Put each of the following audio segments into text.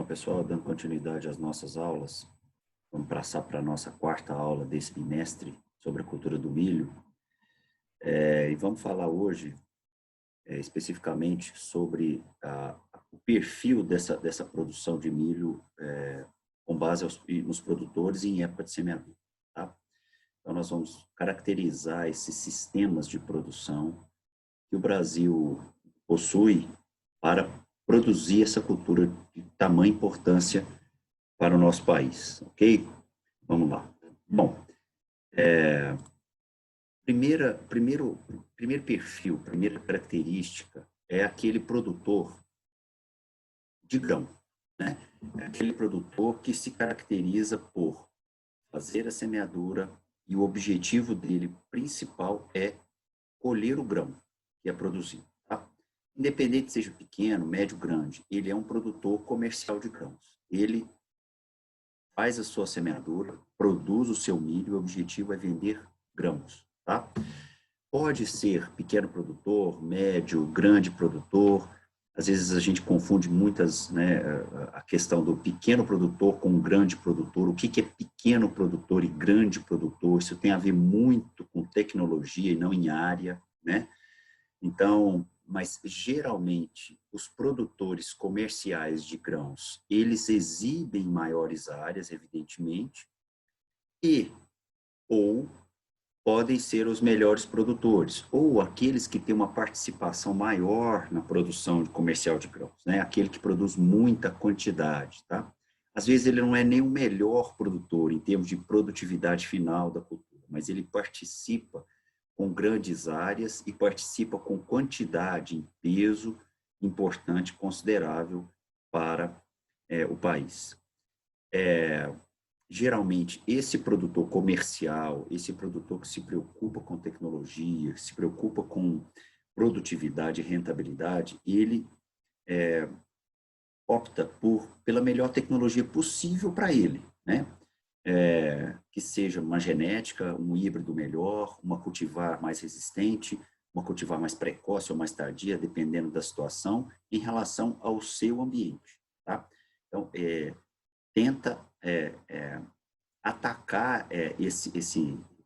Então, pessoal, dando continuidade às nossas aulas, vamos passar para a nossa quarta aula desse bimestre sobre a cultura do milho. E vamos falar hoje, especificamente, sobre o perfil dessa produção de milho com base nos produtores e em época de semeadura. Tá? Então, nós vamos caracterizar esses sistemas de produção que o Brasil possui para produzir essa cultura de tamanha importância para o nosso país, ok? Vamos lá. Bom, primeiro perfil, primeira característica é aquele produtor de grão, né? É aquele produtor que se caracteriza por fazer a semeadura e o objetivo dele principal é colher o grão que é produzido. Independente seja pequeno, médio, grande, ele é um produtor comercial de grãos. Ele faz a sua semeadura, produz o seu milho, e o objetivo é vender grãos. Tá? Pode ser pequeno produtor, médio, grande produtor. Às vezes a gente confunde muitas, né, a questão do pequeno produtor com grande produtor. O que é pequeno produtor e grande produtor? Isso tem a ver muito com tecnologia e não em área, né? Então, mas geralmente os produtores comerciais de grãos, eles exibem maiores áreas, evidentemente, ou podem ser os melhores produtores, ou aqueles que têm uma participação maior na produção comercial de grãos, né? Aquele que produz muita quantidade, tá? Às vezes ele não é nem o melhor produtor em termos de produtividade final da cultura, mas ele participa com grandes áreas e participa com quantidade em peso importante, considerável para o país. Geralmente, esse produtor comercial, esse produtor que se preocupa com tecnologia, que se preocupa com produtividade e rentabilidade, ele opta pela melhor tecnologia possível para ele, né? Que seja uma genética, um híbrido melhor, uma cultivar mais resistente, uma cultivar mais precoce ou mais tardia, dependendo da situação, em relação ao seu ambiente. Tá? Então, tenta atacar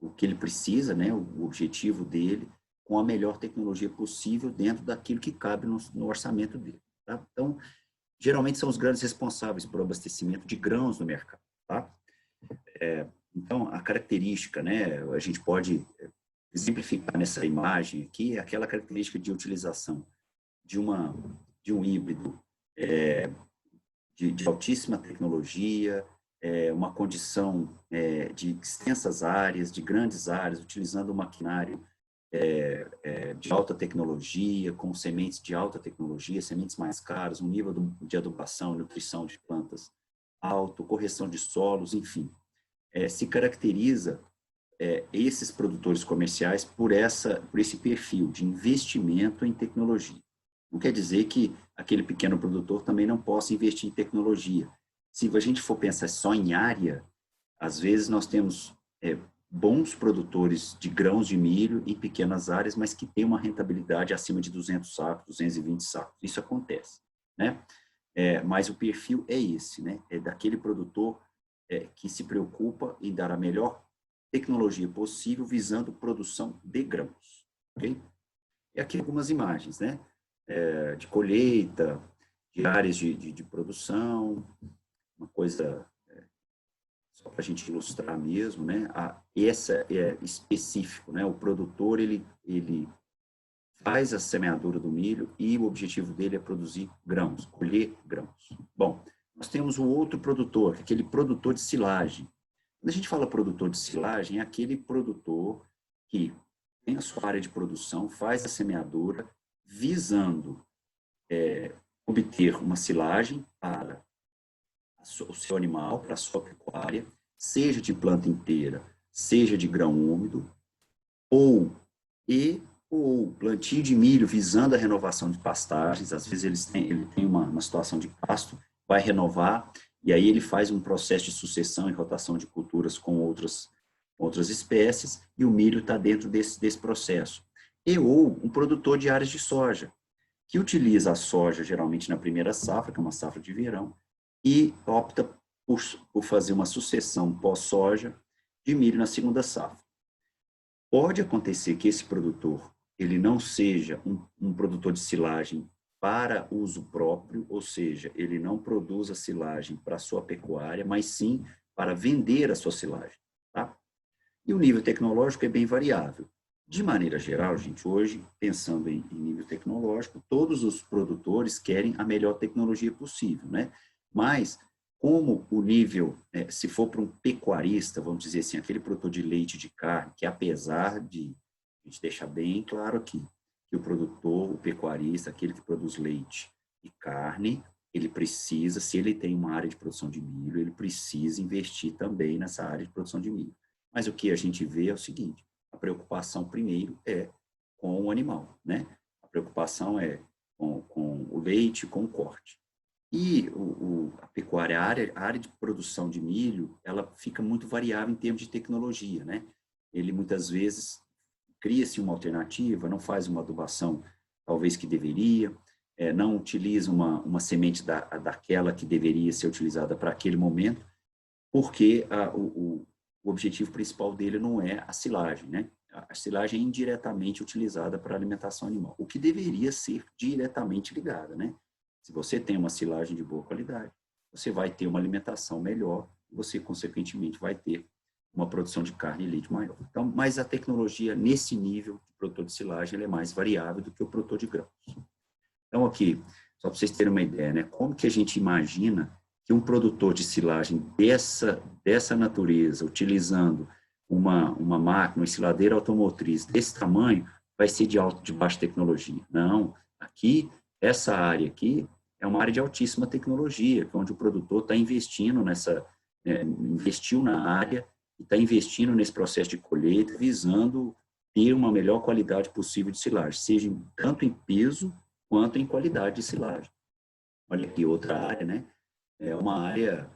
o que ele precisa, né, o objetivo dele, com a melhor tecnologia possível dentro daquilo que cabe no orçamento dele. Tá? Então, geralmente são os grandes responsáveis por abastecimento de grãos no mercado. Tá? Então, a característica, né, a gente pode exemplificar nessa imagem aqui, aquela característica de utilização de um híbrido de altíssima tecnologia, uma condição de extensas áreas, de grandes áreas, utilizando um maquinário de alta tecnologia, com sementes de alta tecnologia, sementes mais caras, um nível de adubação e nutrição de plantas alto, correção de solos, enfim. Se caracteriza esses produtores comerciais por esse perfil de investimento em tecnologia. Não quer dizer que aquele pequeno produtor também não possa investir em tecnologia. Se a gente for pensar só em área, às vezes nós temos bons produtores de grãos de milho em pequenas áreas, mas que têm uma rentabilidade acima de 200 sacos, 220 sacos. Isso acontece, né? Mas o perfil é esse, né? É daquele produtor que se preocupa em dar a melhor tecnologia possível, visando produção de grãos. Okay? E aqui algumas imagens, né? De colheita, de áreas de produção, uma coisa só para a gente ilustrar mesmo, né? Essa é específico, né? O produtor, ele faz a semeadura do milho e o objetivo dele é produzir grãos, colher grãos. Bom, nós temos o outro produtor, aquele produtor de silagem. Quando a gente fala produtor de silagem, é aquele produtor que tem a sua área de produção, faz a semeadura, visando obter uma silagem para o seu animal, para a sua pecuária, seja de planta inteira, seja de grão úmido, ou plantio de milho visando a renovação de pastagens. Às vezes ele tem uma situação de pasto, vai renovar, e aí ele faz um processo de sucessão e rotação de culturas com outras espécies, e o milho está dentro desse processo. Ou um produtor de áreas de soja, que utiliza a soja geralmente na primeira safra, que é uma safra de verão, e opta por fazer uma sucessão pós-soja de milho na segunda safra. Pode acontecer que esse produtor ele não seja um produtor de silagem para uso próprio, ou seja, ele não produza silagem para a sua pecuária, mas sim para vender a sua silagem. Tá? E o nível tecnológico é bem variável. De maneira geral, gente, hoje, pensando em nível tecnológico, todos os produtores querem a melhor tecnologia possível, né? Mas, como o nível, se for para um pecuarista, vamos dizer assim, aquele produtor de leite de carne, que apesar de, a gente deixar bem claro aqui, que o produtor, o pecuarista, aquele que produz leite e carne, ele precisa, se ele tem uma área de produção de milho, ele precisa investir também nessa área de produção de milho. Mas o que a gente vê é o seguinte, a preocupação primeiro é com o animal, né? A preocupação é com o leite, com o corte. E a pecuária, a área de produção de milho, ela fica muito variável em termos de tecnologia, né? Ele muitas vezes cria-se uma alternativa, não faz uma adubação talvez que deveria, não utiliza uma semente daquela que deveria ser utilizada para aquele momento, porque o objetivo principal dele não é a silagem, né? A silagem é indiretamente utilizada para alimentação animal, o que deveria ser diretamente ligada, né? Se você tem uma silagem de boa qualidade, você vai ter uma alimentação melhor, você, consequentemente, vai ter uma produção de carne e leite maior. Então, mas a tecnologia, nesse nível de produtor de silagem, ela é mais variável do que o produtor de grãos. Então, aqui, só para vocês terem uma ideia, né? Como que a gente imagina que um produtor de silagem dessa natureza, utilizando uma máquina, uma ensiladeira automotriz desse tamanho, vai ser de baixa tecnologia? Não, aqui, essa área aqui é uma área de altíssima tecnologia, onde o produtor está investindo investiu na área e está investindo nesse processo de colheita, visando ter uma melhor qualidade possível de silagem, seja tanto em peso quanto em qualidade de silagem. Olha aqui outra área, né? É uma área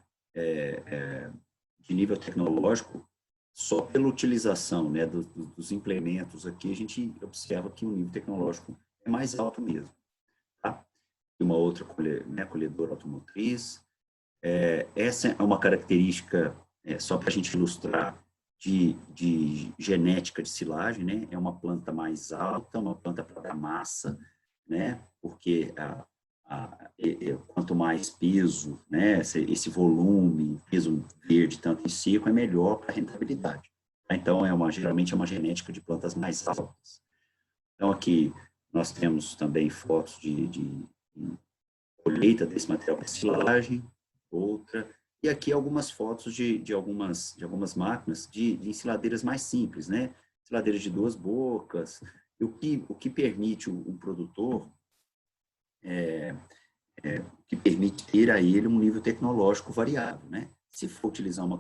de nível tecnológico, só pela utilização, né, dos implementos aqui, a gente observa que o nível tecnológico é mais alto mesmo. Tá? E uma outra colhedora automotriz. Essa é uma característica, só para a gente ilustrar, de genética de silagem, né? É uma planta mais alta, uma planta para dar massa, né? Porque quanto mais peso, né? Esse volume, peso verde, tanto em seco, é melhor para a rentabilidade. Então, geralmente é uma genética de plantas mais altas. Então, aqui nós temos também fotos de colheita desse material para silagem, outra, e aqui algumas fotos de algumas máquinas de ensiladeiras mais simples, né? Ensiladeiras de duas bocas, e o que permite o produtor, o que permite ter a ele um nível tecnológico variável, né? Se for utilizar uma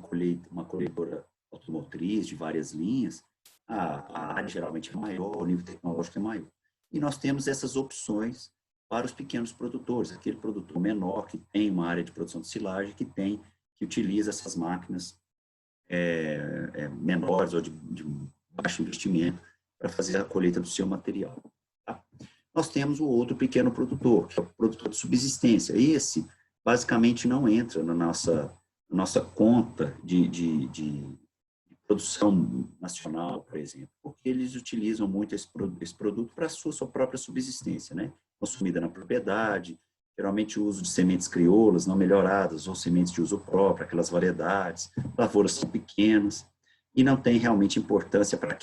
colhedora automotriz de várias linhas, a área geralmente é maior, o nível tecnológico é maior. E nós temos essas opções para os pequenos produtores, aquele produtor menor que tem uma área de produção de silagem, que utiliza essas máquinas menores ou de baixo investimento para fazer a colheita do seu material. Tá? Nós temos o outro pequeno produtor, que é o produtor de subsistência. Esse, basicamente, não entra na nossa conta de produção nacional, por exemplo, porque eles utilizam muito esse produto para a sua própria subsistência, né? Consumida na propriedade, geralmente o uso de sementes crioulas não melhoradas ou sementes de uso próprio, aquelas variedades, lavouras são pequenas e não tem realmente importância para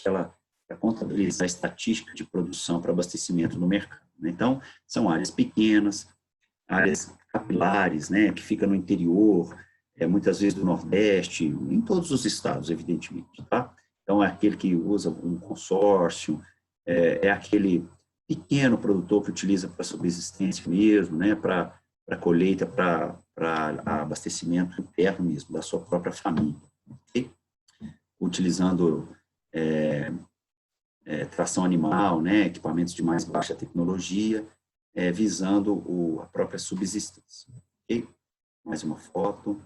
contabilizar a estatística de produção para abastecimento no mercado. Né? Então, são áreas pequenas, áreas capilares, né, que fica no interior, muitas vezes do Nordeste, em todos os estados, evidentemente. Tá? Então, é aquele que usa um consórcio, é aquele pequeno produtor que utiliza para subsistência mesmo, né, para colheita, para abastecimento interno mesmo, da sua própria família. Okay? Utilizando tração animal, né, equipamentos de mais baixa tecnologia, visando a própria subsistência. Okay? Mais uma foto.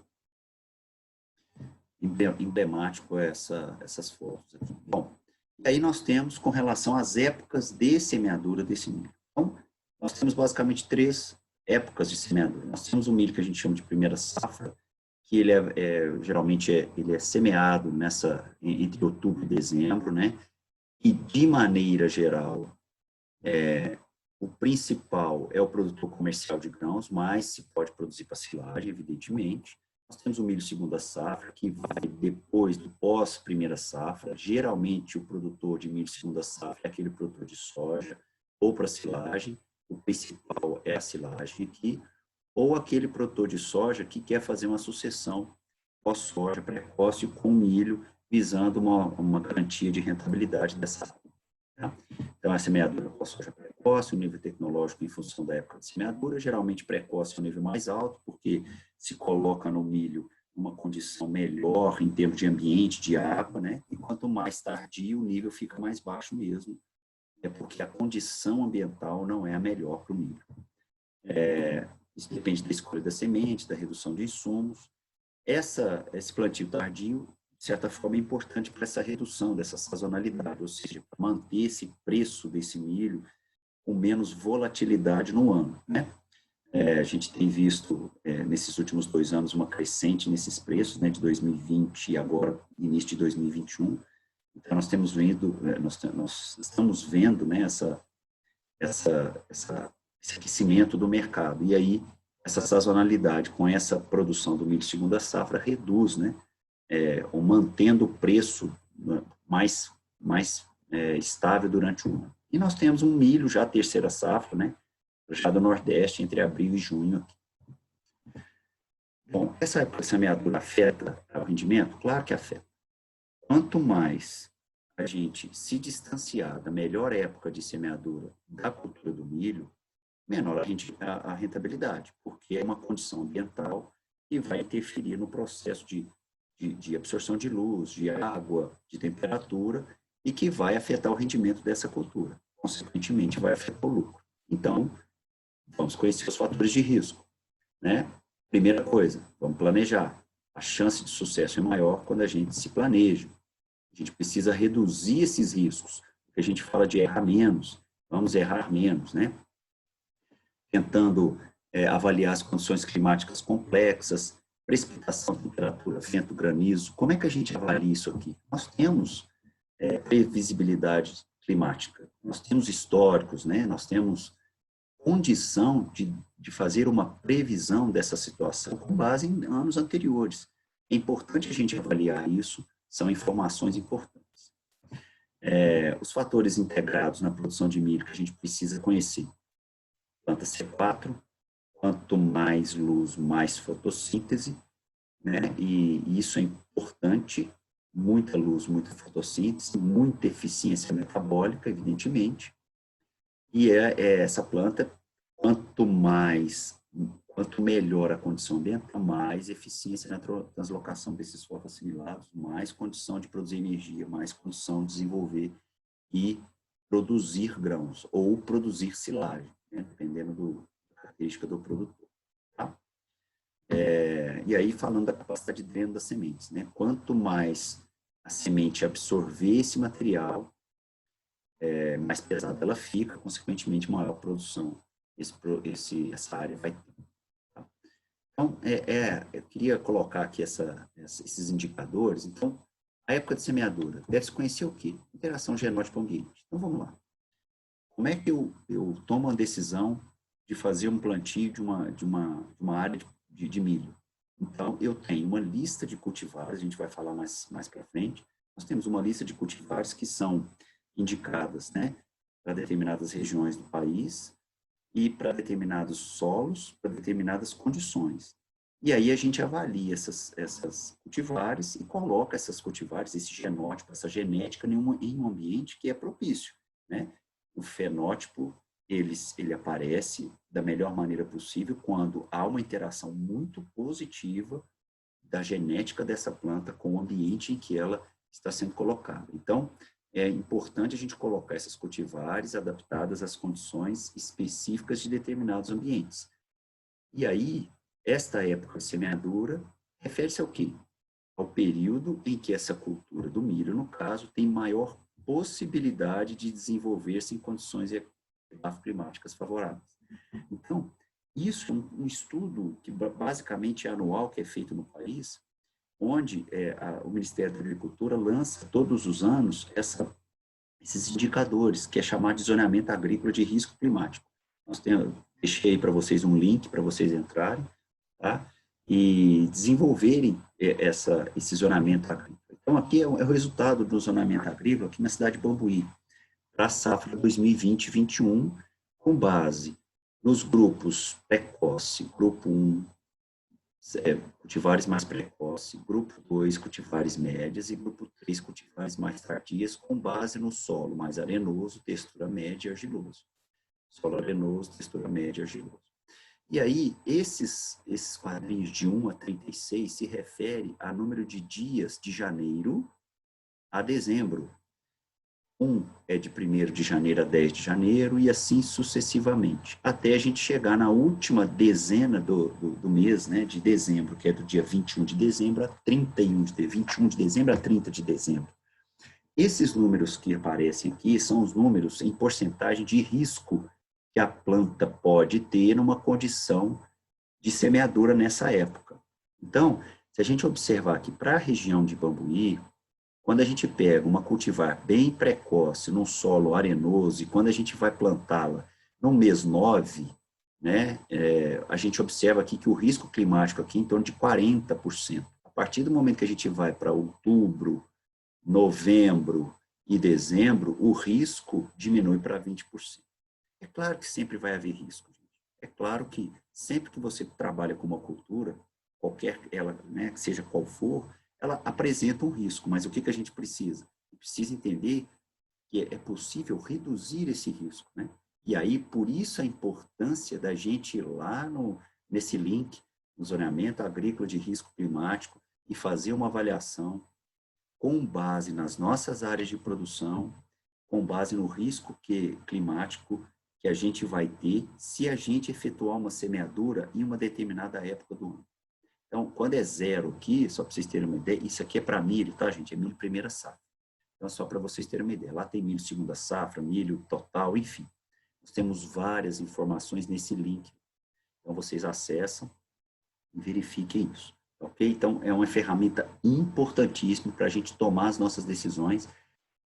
Emblemático essas fotos aqui. Bom, e aí nós temos com relação às épocas de semeadura desse milho. Então, nós temos basicamente três épocas de semeadura. Nós temos o milho que a gente chama de primeira safra, que ele geralmente ele é semeado entre outubro e dezembro, né? E, de maneira geral, o principal é o produtor comercial de grãos, mas se pode produzir para silagem, evidentemente. Nós temos o milho segunda safra, que vai depois do pós-primeira safra. Geralmente, o produtor de milho segunda safra é aquele produtor de soja ou para silagem. O principal é a silagem aqui. Ou aquele produtor de soja que quer fazer uma sucessão pós-soja precoce com milho, visando uma garantia de rentabilidade dessa área. Tá? Então, a semeadura pós-soja precoce, o nível tecnológico em função da época de semeadura, geralmente precoce é o nível mais alto, porque se coloca no milho uma condição melhor em termos de ambiente, de água, né? E quanto mais tardio, o nível fica mais baixo mesmo, porque a condição ambiental não é a melhor para o milho. Isso depende da escolha da semente, da redução de insumos. Esse plantio tardio, de certa forma, é importante para essa redução dessa sazonalidade, ou seja, para manter esse preço desse milho com menos volatilidade no ano, né? A gente tem visto, nesses últimos 2 anos, uma crescente nesses preços, né, de 2020 e agora, início de 2021. Então, nós estamos vendo, né, esse aquecimento do mercado. E aí, essa sazonalidade com essa produção do milho segunda safra reduz, né, ou mantendo o preço mais estável durante o ano. E nós temos um milho já terceira safra, né, já do Nordeste, entre abril e junho. Bom, essa época de semeadura afeta o rendimento? Claro que afeta. Quanto mais a gente se distanciar da melhor época de semeadura da cultura do milho, menor a rentabilidade, porque é uma condição ambiental que vai interferir no processo de absorção de luz, de água, de temperatura, e que vai afetar o rendimento dessa cultura. Consequentemente, vai afetar o lucro. Então, vamos conhecer os fatores de risco, né? Primeira coisa, vamos planejar. A chance de sucesso é maior quando a gente se planeja. A gente precisa reduzir esses riscos. A gente fala de errar menos, vamos errar menos, né? Tentando avaliar as condições climáticas complexas, precipitação, temperatura, vento, granizo. Como é que a gente avalia isso aqui? Nós temos previsibilidade climática, nós temos históricos, né? Nós temos condição de fazer uma previsão dessa situação com base em anos anteriores. É importante a gente avaliar isso, são informações importantes. Os fatores integrados na produção de milho que a gente precisa conhecer. Planta C4, quanto mais luz, mais fotossíntese, né? E isso é importante, muita luz, muita fotossíntese, muita eficiência metabólica, evidentemente. E essa planta, quanto melhor a condição ambiental, mais eficiência na translocação desses fotoassimilados, mais condição de produzir energia, mais condição de desenvolver e produzir grãos, ou produzir silagem, né, dependendo da característica do produtor. Tá? E aí, falando da capacidade de dreno das sementes, né, quanto mais a semente absorver esse material, mais pesada ela fica, consequentemente, maior produção essa área vai ter. Tá? Então, eu queria colocar aqui esses indicadores. Então, a época de semeadura, deve-se conhecer o quê? Interação genótipo-ambiente. Então, vamos lá. Como é que eu tomo a decisão de fazer um plantio de uma área de milho? Então, eu tenho uma lista de cultivares, a gente vai falar mais para frente. Nós temos uma lista de cultivares que são indicadas, né, para determinadas regiões do país e para determinados solos, para determinadas condições. E aí a gente avalia essas cultivares e coloca essas cultivares, esse genótipo, essa genética em um ambiente que é propício, né? O fenótipo, ele aparece da melhor maneira possível quando há uma interação muito positiva da genética dessa planta com o ambiente em que ela está sendo colocada. Então, é importante a gente colocar essas cultivares adaptadas às condições específicas de determinados ambientes. E aí, esta época de semeadura refere-se ao quê? Ao período em que essa cultura do milho, no caso, tem maior possibilidade de desenvolver-se em condições climáticas favoráveis. Então, Isso é um estudo que basicamente é anual, que é feito no país, onde o Ministério da Agricultura lança todos os anos esses indicadores, que é chamado de zoneamento agrícola de risco climático. Deixei para vocês um link para vocês entrarem, tá? E desenvolverem esse zoneamento agrícola. Então, aqui é o resultado do zoneamento agrícola aqui na cidade de Bambuí, para a safra 2020-21, com base nos grupos precoce, grupo 1, cultivares mais precoce, grupo 2, cultivares médias, e grupo 3, cultivares mais tardias, com base no solo mais arenoso, textura média e argiloso. Solo arenoso, textura média e argiloso. E aí, esses quadrinhos de 1 a 36 se refere a número de dias de janeiro a dezembro. Um é de 1º de janeiro a 10 de janeiro, e assim sucessivamente, até a gente chegar na última dezena do mês, né, de dezembro, que é do dia 21 de dezembro a 21 de dezembro a 30 de dezembro. Esses números que aparecem aqui são os números em porcentagem de risco que a planta pode ter numa condição de semeadura nessa época. Então, se a gente observar aqui para a região de Bambuí, quando a gente pega uma cultivar bem precoce, num solo arenoso, e quando a gente vai plantá-la no mês 9, né, a gente observa aqui que o risco climático aqui é em torno de 40%. A partir do momento que a gente vai para outubro, novembro e dezembro, o risco diminui para 20%. É claro que sempre vai haver risco, gente. É claro que sempre que você trabalha com uma cultura, qualquer ela, né, seja qual for, ela apresenta um risco, mas o que a gente precisa? Precisa entender que é possível reduzir esse risco, né? E aí, por isso a importância da gente ir lá nesse link, no zoneamento agrícola de risco climático, e fazer uma avaliação com base nas nossas áreas de produção, com base no risco climático que a gente vai ter se a gente efetuar uma semeadura em uma determinada época do ano. Então, quando é 0 aqui, só para vocês terem uma ideia, isso aqui é para milho, tá, gente? É milho primeira safra. Então, só para vocês terem uma ideia. Lá tem milho segunda safra, milho total, enfim. Nós temos várias informações nesse link. Então, vocês acessam e verifiquem isso, ok? Então, é uma ferramenta importantíssima para a gente tomar as nossas decisões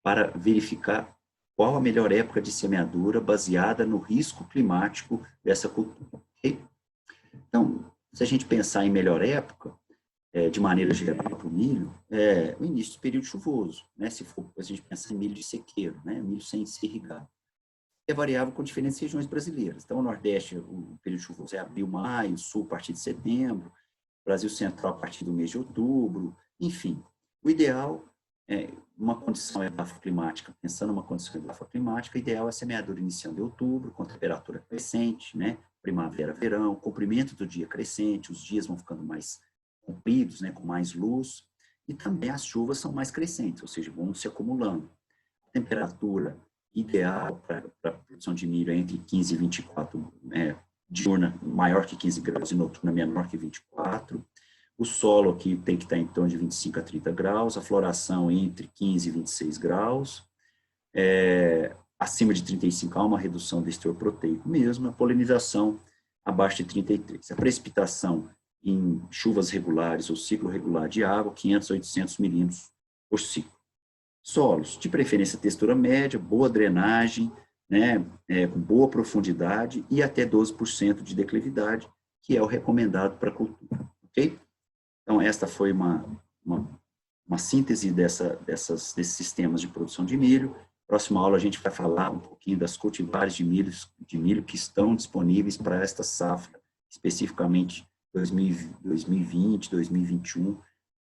para verificar qual a melhor época de semeadura baseada no risco climático dessa cultura, ok? Então, se a gente pensar em melhor época, de maneira geral para o milho, o início do período chuvoso, né? Se for, a gente pensar em milho de sequeiro, né? Milho sem ser irrigado. É variável com diferentes regiões brasileiras. Então, o Nordeste, o período chuvoso é abril, maio, Sul a partir de setembro, Brasil Central a partir do mês de outubro, enfim. O ideal uma condição edafoclimática, pensando numa condição edafoclimática, ideal é a semeadura iniciando em outubro, com temperatura crescente, né? Primavera, verão, comprimento do dia crescente, os dias vão ficando mais compridos, né? Com mais luz, e também as chuvas são mais crescentes, ou seja, vão se acumulando. A temperatura ideal para a produção de milho é entre 15 e 24, diurna maior que 15 graus e noturna menor que 24. O solo aqui tem que estar em torno de 25 a 30 graus, a floração entre 15 e 26 graus, acima de 35 há uma redução do teor proteico mesmo, a polinização abaixo de 33. A precipitação em chuvas regulares ou ciclo regular de água, 500 a 800 milímetros por ciclo. Solos, de preferência textura média, boa drenagem, né, com boa profundidade e até 12% de declividade, que é o recomendado para a cultura, ok? Então, esta foi uma síntese desses sistemas de produção de milho. Próxima aula a gente vai falar um pouquinho das cultivares de milho que estão disponíveis para esta safra, especificamente 2020, 2021,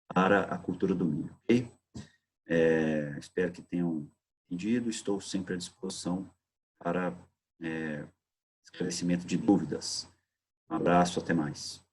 para a cultura do milho, ok? Espero que tenham entendido, estou sempre à disposição para esclarecimento de dúvidas. Um abraço, até mais.